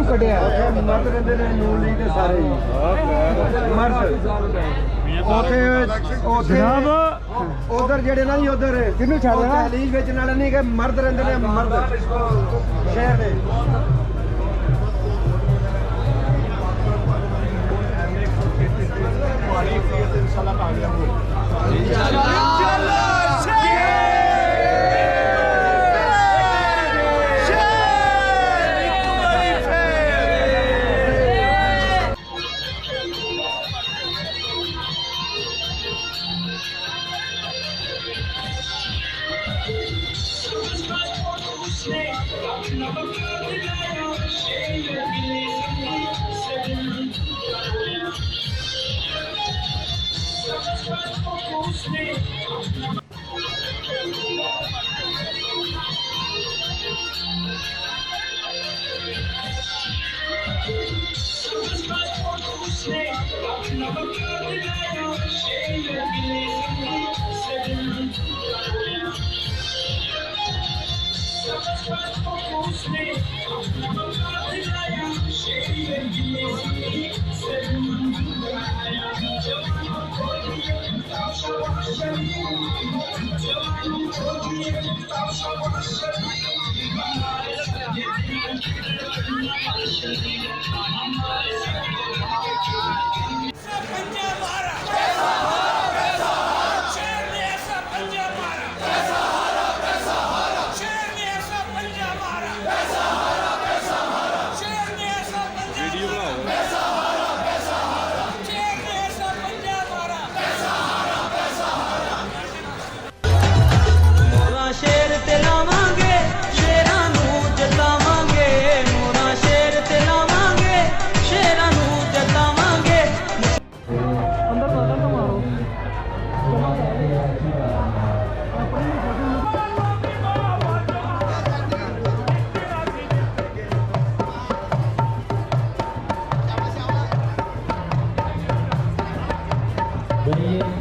ਕੱਢਿਆ ਮਰਦ ਰਹਿੰਦੇ ਨੇ ਨੂਨ ਲੀਗ ਦੇ ਸਾਰੇ ਹੀ ਮਰਦ ਉਥੇ ਜਨਾਬ ਉਧਰ ਜਿਹੜੇ ਨਾ ਜੀ ਉਧਰ ਕਿਹਨੂੰ ਛੱਡ ਦੇਣਾ ਲੀਗ ਵੇਚਣ ਵਾਲੇ ਨਹੀਂ ਕਿ ਮਰਦ ਰਹਿੰਦੇ ਨੇ ਮਰਦ ਸ਼ਹਿਰ ਦੇ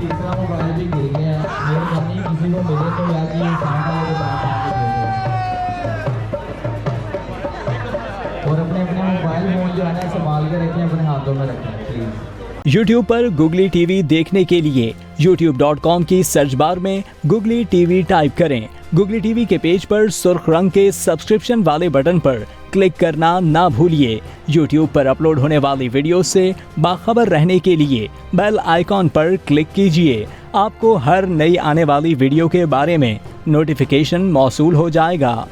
तीसरा मोबाइल भी गिर गया है। मेरी मम्मी किसी को मिले तो याद ये और अपने अपने मोबाइल फोन जो है ना संभाल के रखें, अपने हाथों में रखें प्लीज। YouTube पर गूगली टीवी देखने के लिए youtube.com की सर्च बार में गूगली टीवी टाइप करें। गूगली टीवी के पेज पर सुर्ख रंग के सब्सक्रिप्शन वाले बटन पर क्लिक करना ना भूलिए। YouTube पर अपलोड होने वाली वीडियो से बाखबर रहने के लिए बेल आइकॉन पर क्लिक कीजिए। आपको हर नई आने वाली वीडियो के बारे में नोटिफिकेशन मौसूल हो जाएगा।